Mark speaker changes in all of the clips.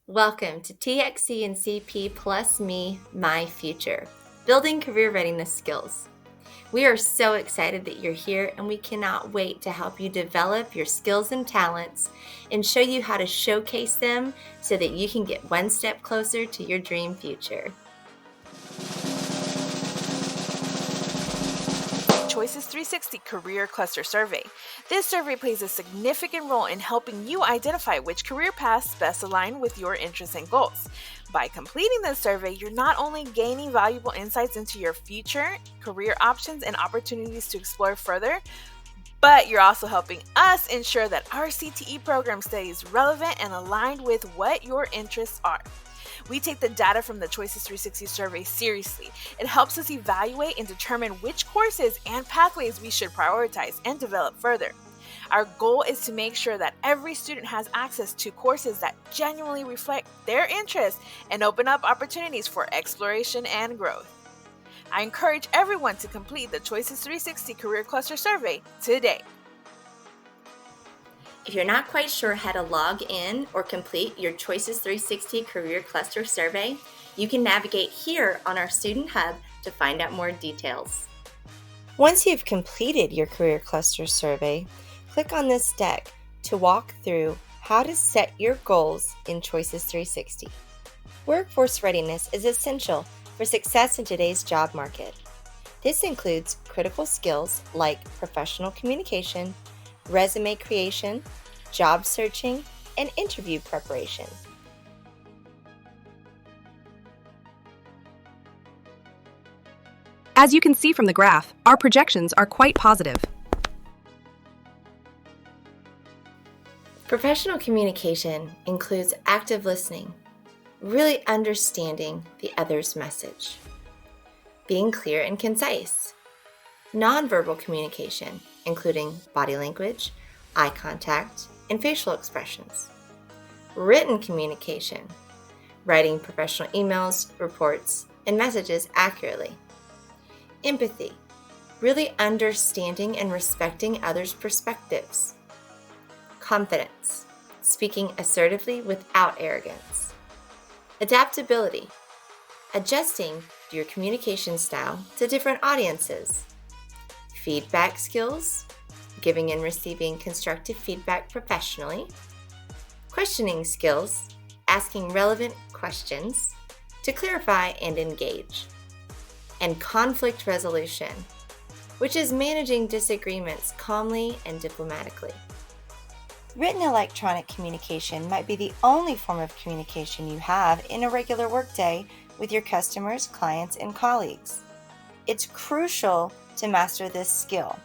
Speaker 1: Welcome to TXC&CP plus Me, My Future, building career readiness skills. We are so excited that you're here and we cannot wait to help you develop your skills and talents and show you how to showcase them so that you can get one step closer to your dream future.
Speaker 2: Choices 360 Career Cluster Survey. This survey plays a significant role in helping you identify which career paths best align with your interests and goals. By completing this survey, you're not only gaining valuable insights into your future, career options, and opportunities to explore further, but you're also helping us ensure that our CTE program stays relevant and aligned with what your interests are. We take the data from the Choices 360 survey seriously. It helps us evaluate and determine which courses and pathways we should prioritize and develop further. Our goal is to make sure that every student has access to courses that genuinely reflect their interests and open up opportunities for exploration and growth. I encourage everyone to complete the Choices 360 Career Cluster Survey today.
Speaker 1: If you're not quite sure how to log in or complete your Choices 360 Career Cluster Survey, you can navigate here on our Student Hub to find out more details. Once you've completed your Career Cluster Survey, click on this deck to walk through how to set your goals in Choices 360. Workforce readiness is essential for success in today's job market. This includes critical skills like professional communication, resume creation, job searching, and interview preparation.
Speaker 3: As you can see from the graph, our projections are quite positive.
Speaker 1: Professional communication includes active listening, really understanding the other's message, being clear and concise, nonverbal communication, including body language, eye contact, and facial expressions. Written communication, writing professional emails, reports, and messages accurately. Empathy, really understanding and respecting others' perspectives. Confidence, speaking assertively without arrogance. Adaptability, adjusting your communication style to different audiences. Feedback skills, giving and receiving constructive feedback professionally. Questioning skills, asking relevant questions to clarify and engage. And conflict resolution, which is managing disagreements calmly and diplomatically. Written electronic communication might be the only form of communication you have in a regular workday with your customers, clients, and colleagues. It's crucial to master this skill.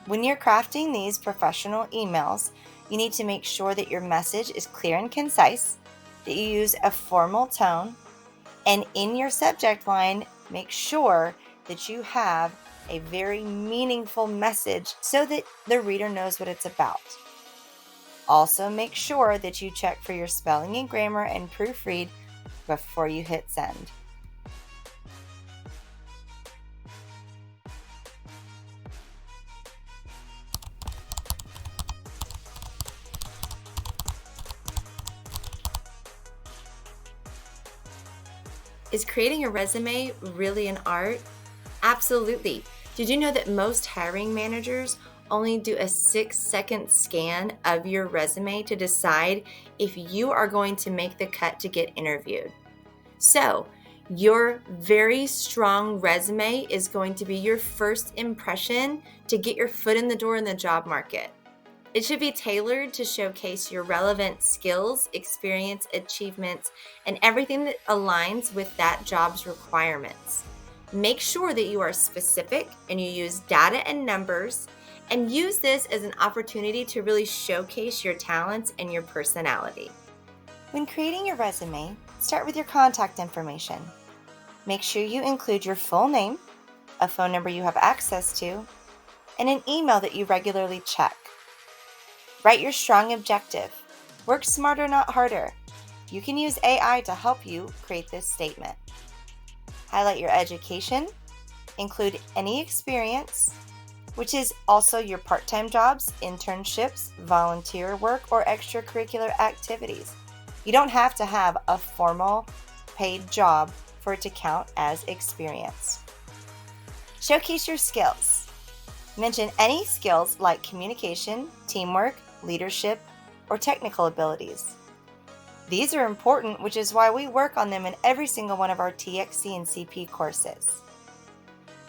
Speaker 1: When you're crafting these professional emails, you need to make sure that your message is clear and concise, that you use a formal tone, and in your subject line, make sure that you have a very meaningful message so that the reader knows what it's about. Also, make sure that you check for your spelling and grammar and proofread before you hit send. Is creating a resume really an art? Absolutely. Did you know that most hiring managers only do a 6-second scan of your resume to decide if you are going to make the cut to get interviewed? So, your very strong resume is going to be your first impression to get your foot in the door in the job market. It should be tailored to showcase your relevant skills, experience, achievements, and everything that aligns with that job's requirements. Make sure that you are specific and you use data and numbers, and use this as an opportunity to really showcase your talents and your personality. When creating your resume, start with your contact information. Make sure you include your full name, a phone number you have access to, and an email that you regularly check. Write your strong objective. Work smarter, not harder. You can use AI to help you create this statement. Highlight your education. Include any experience, which is also your part-time jobs, internships, volunteer work, or extracurricular activities. You don't have to have a formal paid job for it to count as experience. Showcase your skills. Mention any skills like communication, teamwork, leadership, or technical abilities. These are important, which is why we work on them in every single one of our TXC&CP courses.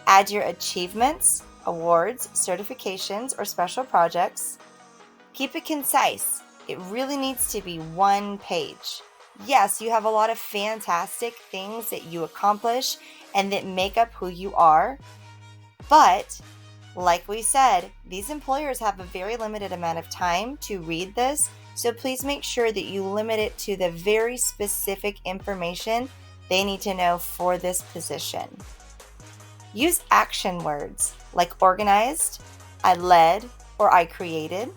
Speaker 1: Add your achievements, awards, certifications, or special projects. Keep it concise. It really needs to be one page. Yes, you have a lot of fantastic things that you accomplish and that make up who you are, but like we said, these employers have a very limited amount of time to read this, so please make sure that you limit it to the very specific information they need to know for this position. Use action words like organized, I led, or I created.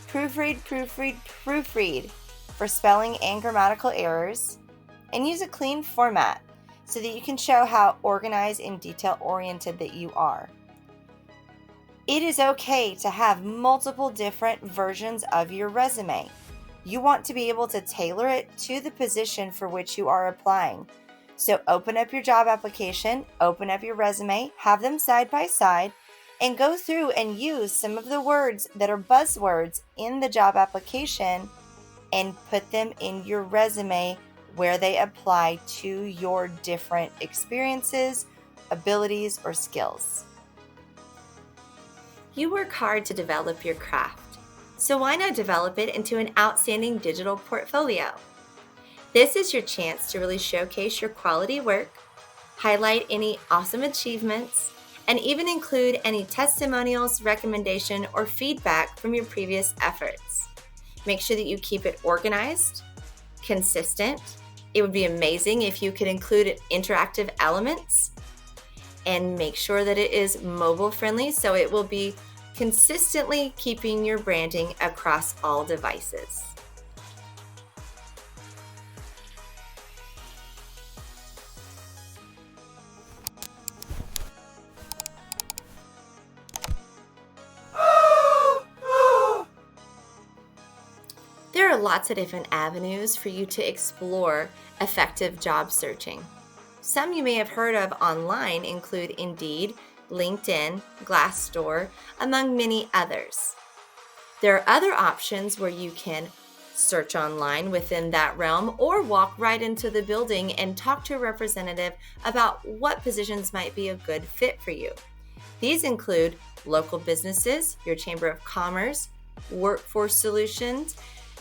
Speaker 1: Proofread, proofread, proofread for spelling and grammatical errors. And use a clean format so that you can show how organized and detail-oriented that you are. It is okay to have multiple different versions of your resume. You want to be able to tailor it to the position for which you are applying. So open up your job application, open up your resume, have them side by side, and go through and use some of the words that are buzzwords in the job application and put them in your resume where they apply to your different experiences, abilities, or skills. You work hard to develop your craft, so why not develop it into an outstanding digital portfolio? This is your chance to really showcase your quality work, highlight any awesome achievements, and even include any testimonials, recommendation, or feedback from your previous efforts. Make sure that you keep it organized, consistent. It would be amazing if you could include interactive elements, and make sure that it is mobile friendly so it will be consistently keeping your branding across all devices. There are lots of different avenues for you to explore effective job searching. Some you may have heard of online include Indeed, LinkedIn, Glassdoor, among many others. There are other options where you can search online within that realm or walk right into the building and talk to a representative about what positions might be a good fit for you. These include local businesses, your Chamber of Commerce, Workforce Solutions,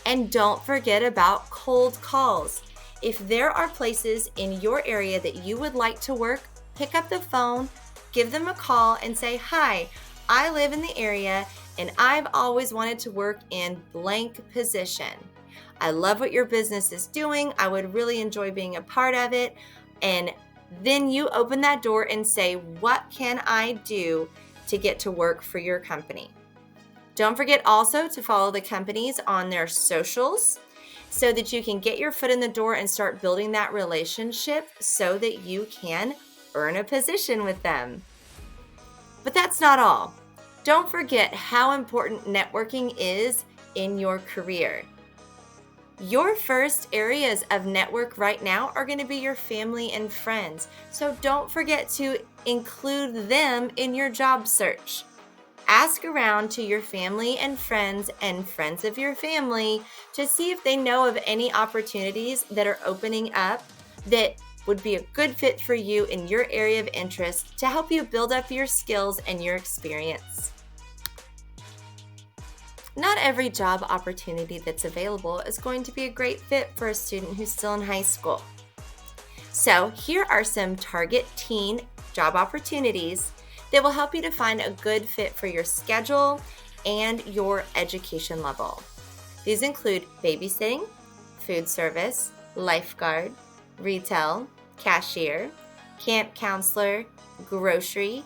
Speaker 1: and don't forget about cold calls. If there are places in your area that you would like to work, pick up the phone, give them a call and say, "Hi, I live in the area and I've always wanted to work in blank position. I love what your business is doing. I would really enjoy being a part of it." And then you open that door and say, "What can I do to get to work for your company?" Don't forget also to follow the companies on their socials so that you can get your foot in the door and start building that relationship so that you can earn a position with them. But that's not all. Don't forget how important networking is in your career. Your first areas of network right now are going to be your family and friends. So don't forget to include them in your job search. Ask around to your family and friends of your family to see if they know of any opportunities that are opening up that would be a good fit for you in your area of interest to help you build up your skills and your experience. Not every job opportunity that's available is going to be a great fit for a student who's still in high school. So here are some target teen job opportunities that will help you to find a good fit for your schedule and your education level. These include babysitting, food service, lifeguard, retail, cashier, camp counselor, grocery,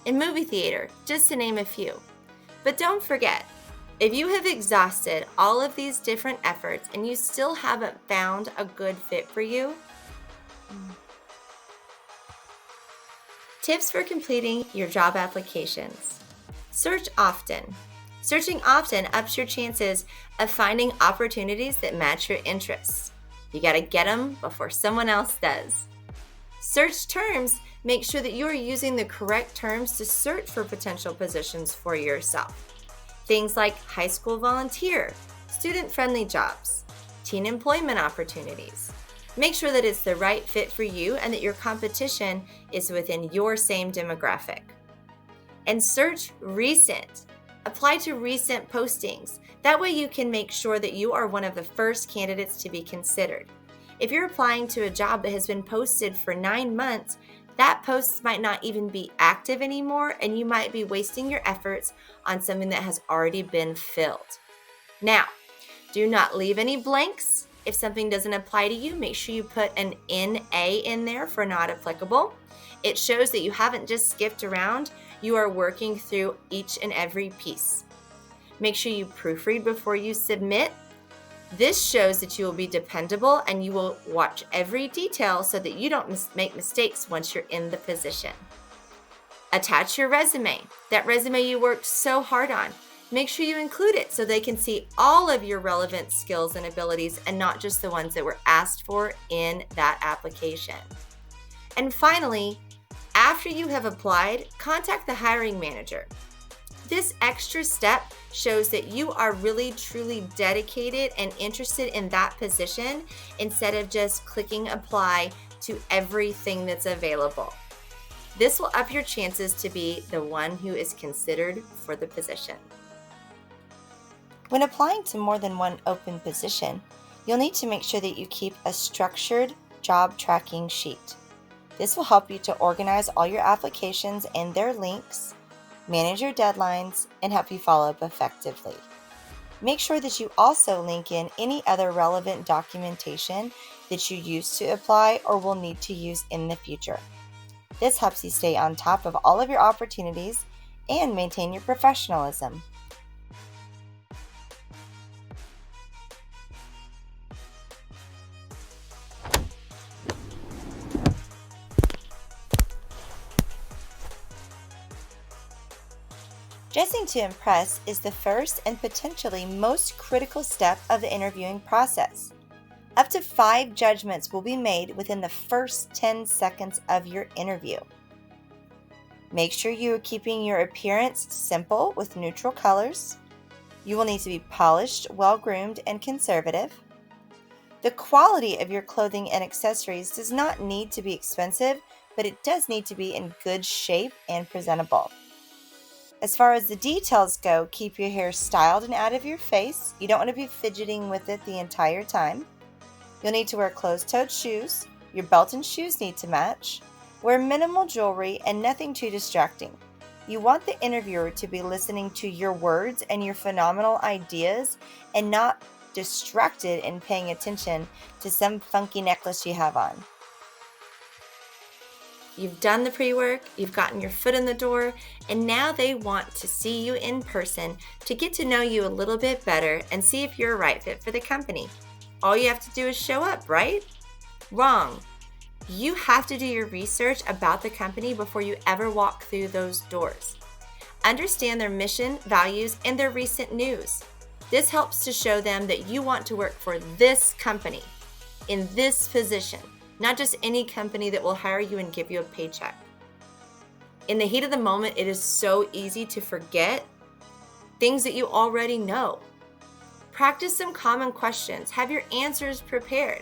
Speaker 1: and movie theater, just to name a few. But don't forget, if you have exhausted all of these different efforts and you still haven't found a good fit for you, tips for completing your job applications. Search often. Searching often ups your chances of finding opportunities that match your interests. You gotta get them before someone else does. Search terms make sure that you are using the correct terms to search for potential positions for yourself. Things like high school volunteer, student-friendly jobs, teen employment opportunities. Make sure that it's the right fit for you and that your competition is within your same demographic. And search recent. Apply to recent postings. That way you can make sure that you are one of the first candidates to be considered. If you're applying to a job that has been posted for 9 months, that post might not even be active anymore, and you might be wasting your efforts on something that has already been filled. Now, do not leave any blanks. If something doesn't apply to you, make sure you put an NA in there for not applicable. It shows that you haven't just skipped around, you are working through each and every piece. Make sure you proofread before you submit. This shows that you will be dependable and you will watch every detail so that you don't make mistakes once you're in the position. Attach your resume. That resume you worked so hard on. Make sure you include it so they can see all of your relevant skills and abilities and not just the ones that were asked for in that application. And finally, after you have applied, contact the hiring manager. This extra step shows that you are really truly dedicated and interested in that position instead of just clicking apply to everything that's available. This will up your chances to be the one who is considered for the position. When applying to more than one open position, you'll need to make sure that you keep a structured job tracking sheet. This will help you to organize all your applications and their links, manage your deadlines, and help you follow up effectively. Make sure that you also link in any other relevant documentation that you use to apply or will need to use in the future. This helps you stay on top of all of your opportunities and maintain your professionalism. Dressing to impress is the first and potentially most critical step of the interviewing process. Up to 5 judgments will be made within the first 10 seconds of your interview. Make sure you are keeping your appearance simple with neutral colors. You will need to be polished, well-groomed, and conservative. The quality of your clothing and accessories does not need to be expensive, but it does need to be in good shape and presentable. As far as the details go, keep your hair styled and out of your face. You don't want to be fidgeting with it the entire time. You'll need to wear closed-toed shoes. Your belt and shoes need to match. Wear minimal jewelry and nothing too distracting. You want the interviewer to be listening to your words and your phenomenal ideas and not distracted in paying attention to some funky necklace you have on. You've done the pre-work, you've gotten your foot in the door, and now they want to see you in person to get to know you a little bit better and see if you're a right fit for the company. All you have to do is show up, right? Wrong. You have to do your research about the company before you ever walk through those doors. Understand their mission, values, and their recent news. This helps to show them that you want to work for this company in this position. Not just any company that will hire you and give you a paycheck. In the heat of the moment, it is so easy to forget things that you already know. Practice some common questions. Have your answers prepared.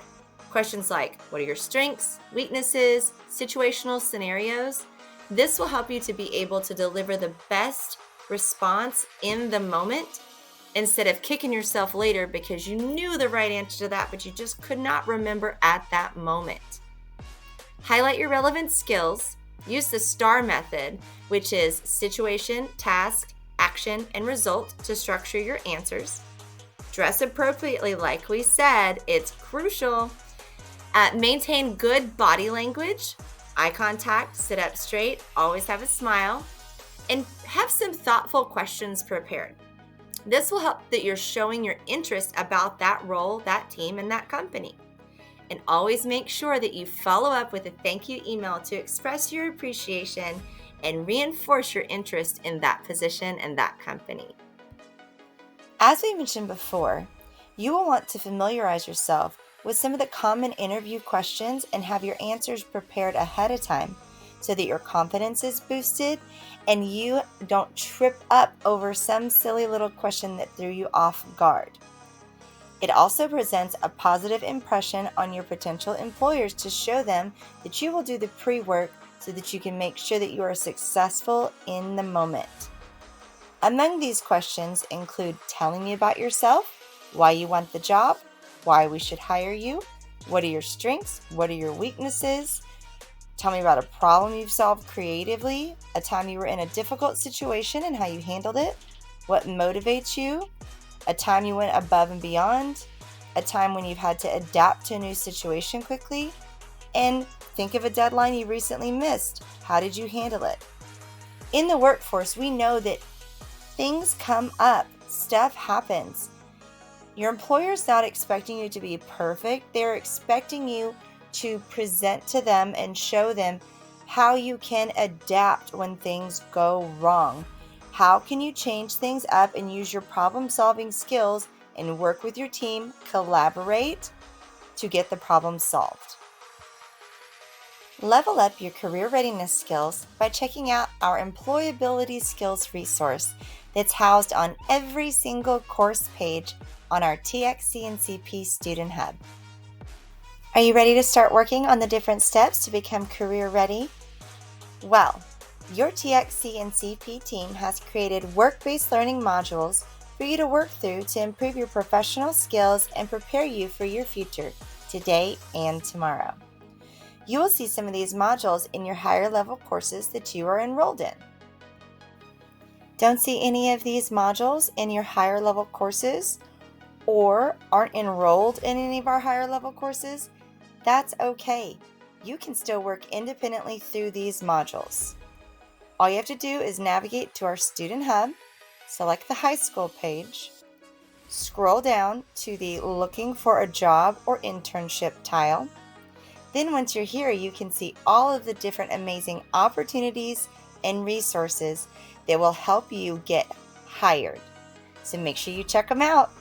Speaker 1: Questions like, what are your strengths, weaknesses, situational scenarios? This will help you to be able to deliver the best response in the moment instead of kicking yourself later because you knew the right answer to that, but you just could not remember at that moment. Highlight your relevant skills. Use the STAR method, which is situation, task, action, and result to structure your answers. Dress appropriately, like we said, it's crucial. Maintain good body language, eye contact, sit up straight, always have a smile, and have some thoughtful questions prepared. This will help that you're showing your interest about that role, that team, and that company. And always make sure that you follow up with a thank you email to express your appreciation and reinforce your interest in that position and that company. As we mentioned before, you will want to familiarize yourself with some of the common interview questions and have your answers prepared ahead of time so that your confidence is boosted and you don't trip up over some silly little question that threw you off guard. It also presents a positive impression on your potential employers to show them that you will do the pre-work so that you can make sure that you are successful in the moment. Among these questions include telling me about yourself, why you want the job, why we should hire you, what are your strengths, what are your weaknesses, tell me about a problem you've solved creatively, a time you were in a difficult situation and how you handled it, what motivates you, a time you went above and beyond, a time when you've had to adapt to a new situation quickly, and think of a deadline you recently missed. How did you handle it? In the workforce, we know that things come up, stuff happens. Your employer's not expecting you to be perfect. They're expecting you to present to them and show them how you can adapt when things go wrong. How can you change things up and use your problem-solving skills and work with your team, collaborate to get the problem solved? Level up your career readiness skills by checking out our employability skills resource that's housed on every single course page on our TXC&CP Student Hub. Are you ready to start working on the different steps to become career ready? Well, your TXC&CP team has created work-based learning modules for you to work through to improve your professional skills and prepare you for your future today and tomorrow. You will see some of these modules in your higher level courses that you are enrolled in. Don't see any of these modules in your higher level courses or aren't enrolled in any of our higher level courses? That's okay. You can still work independently through these modules. All you have to do is navigate to our Student Hub, select the high school page, scroll down to the Looking for a Job or Internship tile. Then once you're here, you can see all of the different amazing opportunities and resources that will help you get hired. So make sure you check them out.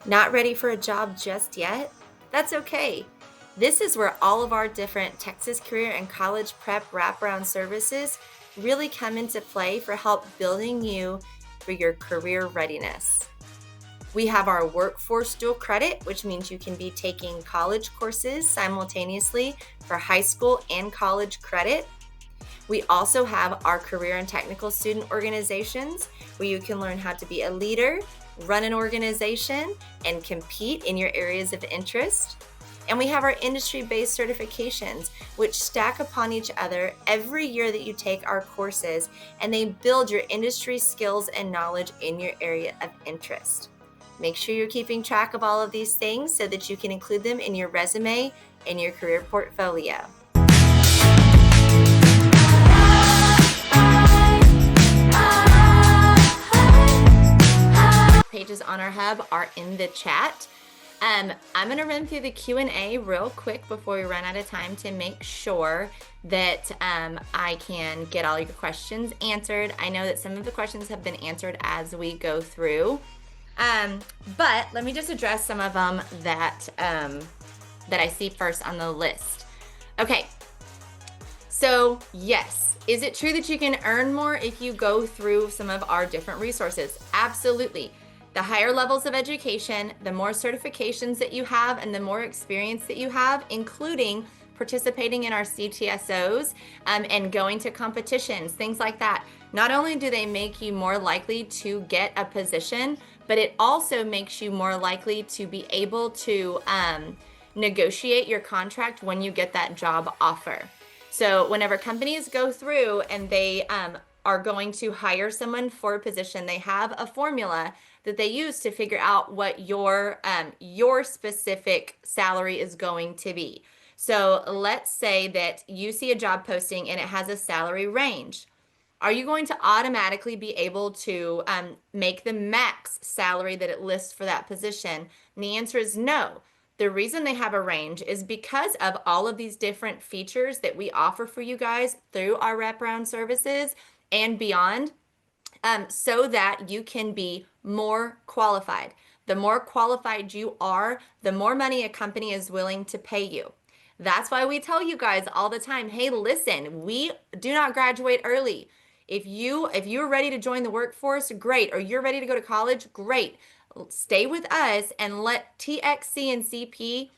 Speaker 1: Not ready for a job just yet? That's okay. This is where all of our different Texas career and college prep wraparound services really come into play for help building you for your career readiness. We have our workforce dual credit, which means you can be taking college courses simultaneously for high school and college credit. We also have our career and technical student organizations where you can learn how to be a leader, run an organization, and compete in your areas of interest. And we have our industry-based certifications, which stack upon each other every year that you take our courses, and they build your industry skills and knowledge in your area of interest. Make sure you're keeping track of all of these things so that you can include them in your resume and your career portfolio. Pages on our hub are in the chat. I'm going to run through the Q&A real quick before we run out of time to make sure that I can get all your questions answered. I know that some of the questions have been answered as we go through. But let me just address some of them that I see first on the list. Okay, so yes, is it true that you can earn more if you go through some of our different resources? Absolutely. The higher levels of education, the more certifications that you have, and the more experience that you have, including participating in our CTSOs and going to competitions, things like that. Not only do they make you more likely to get a position, but it also makes you more likely to be able to negotiate your contract when you get that job offer. So whenever companies go through and they are going to hire someone for a position, they have a formula that they use to figure out what your specific salary is going to be. So let's say that you see a job posting and it has a salary range. Are you going to automatically be able to make the max salary that it lists for that position? And the answer is no. The reason they have a range is because of all of these different features that we offer for you guys through our wraparound services and beyond. so that you can be more qualified. The more qualified you are, the more money a company is willing to pay you. That's why we tell you guys all the time, hey, listen, we do not graduate early. If you're ready to join the workforce, great. Or you're ready to go to college, great. Stay with us and let TXC and CP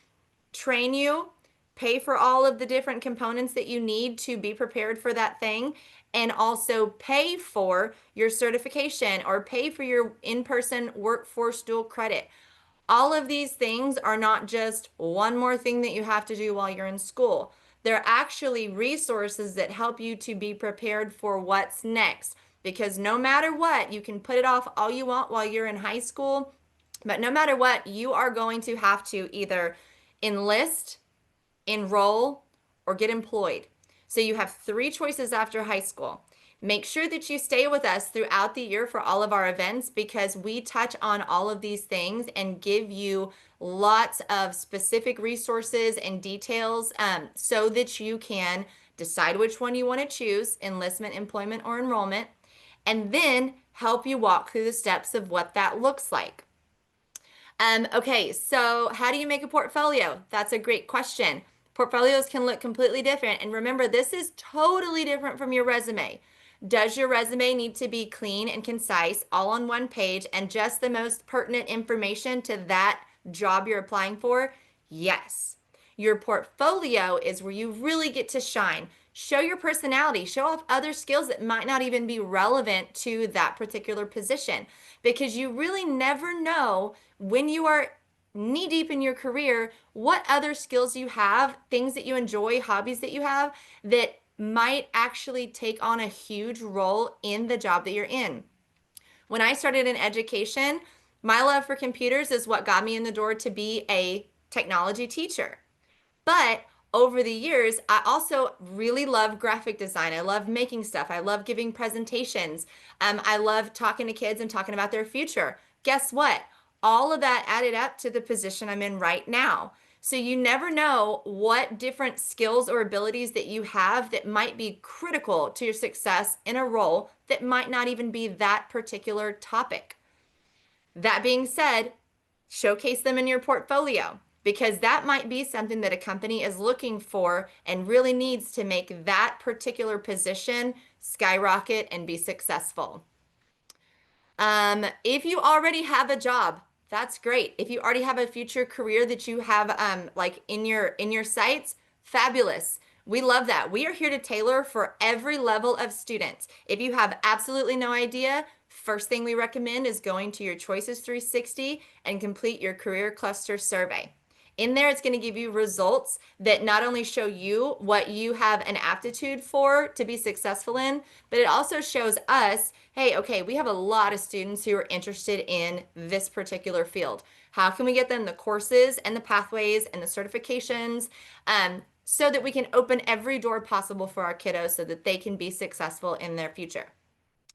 Speaker 1: train you, pay for all of the different components that you need to be prepared for that thing, and also pay for your certification or pay for your in-person workforce dual credit. All of these things are not just one more thing that you have to do while you're in school. They're actually resources that help you to be prepared for what's next. Because no matter what, you can put it off all you want while you're in high school, but no matter what, you are going to have to either enlist, enroll, or get employed. So you have three choices after high school. Make sure that you stay with us throughout the year for all of our events because we touch on all of these things and give you lots of specific resources and details so that you can decide which one you want to choose, enlistment, employment, or enrollment, and then help you walk through the steps of what that looks like. Okay, so how do you make a portfolio? That's a great question. Portfolios can look completely different. And remember, this is totally different from your resume. Does your resume need to be clean and concise, all on one page, and just the most pertinent information to that job you're applying for? Yes. Your portfolio is where you really get to shine. Show your personality, show off other skills that might not even be relevant to that particular position because you really never know when you are knee deep in your career what other skills you have, things that you enjoy, hobbies that you have that might actually take on a huge role in the job that you're in. When I started in education, my love for computers is what got me in the door to be a technology teacher. But over the years, I also really love graphic design. I love making stuff. I love giving presentations. I love talking to kids and talking about their future. Guess what? All of that added up to the position I'm in right now. So you never know what different skills or abilities that you have that might be critical to your success in a role that might not even be that particular topic. That being said, showcase them in your portfolio because that might be something that a company is looking for and really needs to make that particular position skyrocket and be successful. If you already have a job, that's great. If you already have a future career that you have like in your sights, fabulous. We love that. We are here to tailor for every level of students. If you have absolutely no idea, first thing we recommend is going to your Choices 360 and complete your career cluster survey. In there, it's going to give you results that not only show you what you have an aptitude for to be successful in, but it also shows us, hey, okay, we have a lot of students who are interested in this particular field. How can we get them the courses and the pathways and the certifications so that we can open every door possible for our kiddos so that they can be successful in their future?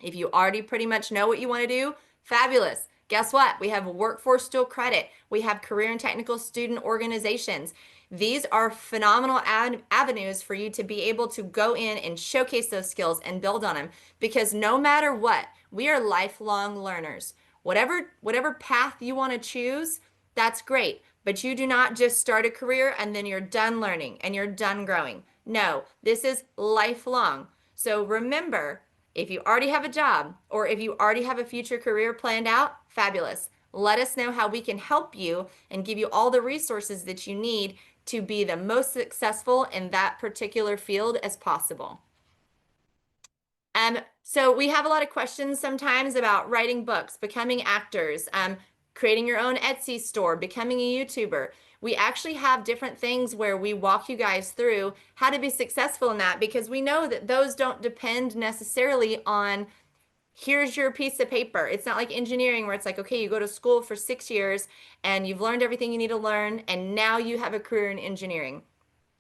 Speaker 1: If you already pretty much know what you want to do, fabulous. Guess what? We have workforce dual credit. We have career and technical student organizations. These are phenomenal avenues for you to be able to go in and showcase those skills and build on them because no matter what, we are lifelong learners. Whatever path you want to choose, that's great. But you do not just start a career and then you're done learning and you're done growing. No, this is lifelong. So remember, if you already have a job or if you already have a future career planned out, fabulous. Let us know how we can help you and give you all the resources that you need to be the most successful in that particular field as possible. So we have a lot of questions sometimes about writing books, becoming actors, creating your own Etsy store, becoming a YouTuber. We actually have different things where we walk you guys through how to be successful in that because we know that those don't depend necessarily on here's your piece of paper. It's not like engineering where it's like, okay, you go to school for 6 years and you've learned everything you need to learn and now you have a career in engineering.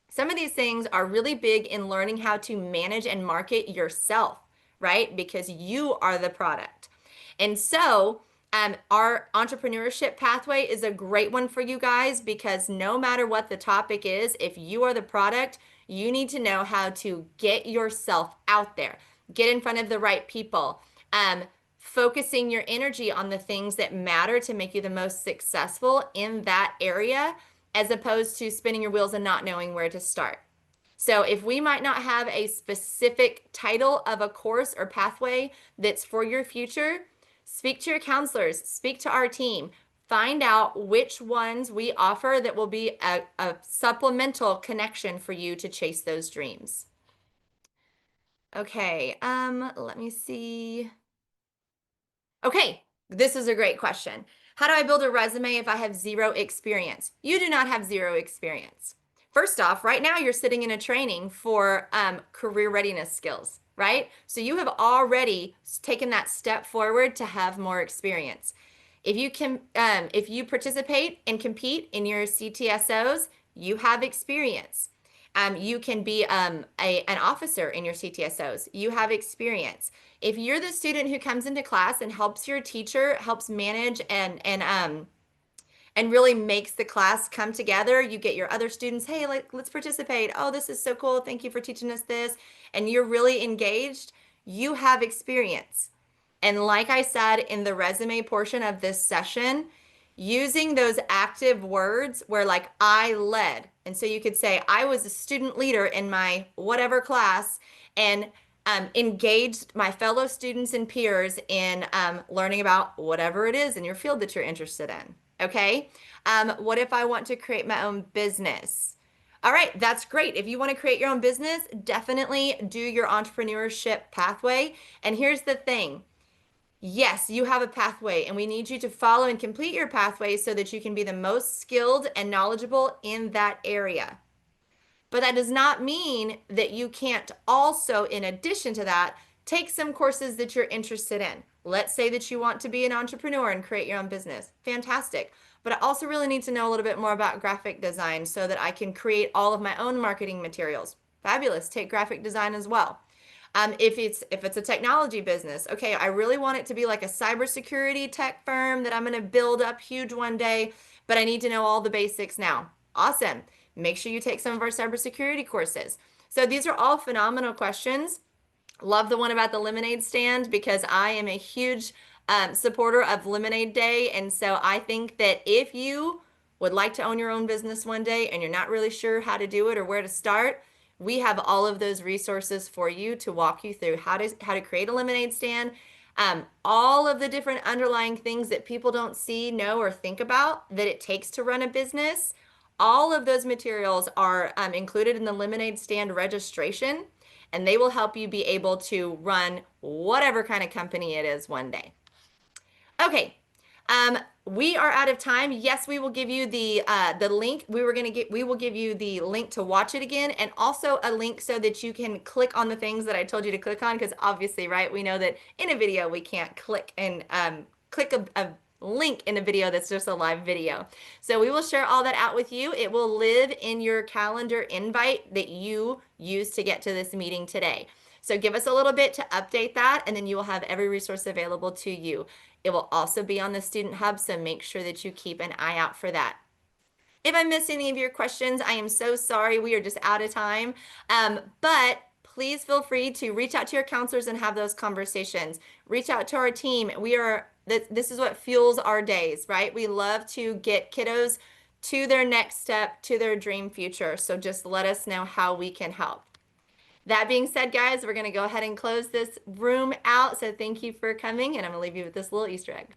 Speaker 1: Some of these things are really big in learning how to manage and market yourself, right? Because you are the product. And so our entrepreneurship pathway is a great one for you guys because no matter what the topic is, if you are the product, you need to know how to get yourself out there, get in front of the right people, focusing your energy on the things that matter to make you the most successful in that area, as opposed to spinning your wheels and not knowing where to start. So if we might not have a specific title of a course or pathway that's for your future, speak to your counselors, speak to our team, find out which ones we offer that will be a supplemental connection for you to chase those dreams. Okay, let me see. Okay, this is a great question. How do I build a resume if I have zero experience? You do not have zero experience. First off, right now you're sitting in a training for career readiness skills, right? So you have already taken that step forward to have more experience. If you participate and compete in your CTSOs, you have experience. You can be an officer in your CTSOs. You have experience. If you're the student who comes into class and helps your teacher, helps manage and really makes the class come together, you get your other students, hey, let's participate. Oh, this is so cool. Thank you for teaching us this. And you're really engaged. You have experience. And like I said in the resume portion of this session, using those active words where like I led. And so you could say, I was a student leader in my whatever class and engaged my fellow students and peers in learning about whatever it is in your field that you're interested in. Okay. What if I want to create my own business? All right, that's great. If you want to create your own business, definitely do your entrepreneurship pathway. And here's the thing. Yes, you have a pathway, and we need you to follow and complete your pathway so that you can be the most skilled and knowledgeable in that area. But that does not mean that you can't also, in addition to that, take some courses that you're interested in. Let's say that you want to be an entrepreneur and create your own business. Fantastic. But I also really need to know a little bit more about graphic design so that I can create all of my own marketing materials. Fabulous. Take graphic design as well. If it's a technology business, okay, I really want it to be like a cybersecurity tech firm that I'm going to build up huge one day, but I need to know all the basics now. Awesome. Make sure you take some of our cybersecurity courses. So these are all phenomenal questions. Love the one about the lemonade stand because I am a huge supporter of Lemonade Day. And so I think that if you would like to own your own business one day and you're not really sure how to do it or where to start, we have all of those resources for you to walk you through how to create a lemonade stand, all of the different underlying things that people don't see, know, or think about that it takes to run a business. All of those materials are included in the lemonade stand registration, and they will help you be able to run whatever kind of company it is one day. Okay, we are out of time. Yes, we will give you the link. We will give you the link to watch it again, and also a link so that you can click on the things that I told you to click on. Because obviously, right, we know that in a video we can't click and click a link in a video that's just a live video. So we will share all that out with you. It will live in your calendar invite that you used to get to this meeting today. So give us a little bit to update that, and then you will have every resource available to you. It will also be on the Student Hub, so make sure that you keep an eye out for that. If I missed any of your questions, I am so sorry. We are just out of time. But please feel free to reach out to your counselors and have those conversations. Reach out to our team. This is what fuels our days, right? We love to get kiddos to their next step, to their dream future. So just let us know how we can help. That being said, guys, we're going to go ahead and close this room out. So thank you for coming, and I'm going to leave you with this little Easter egg.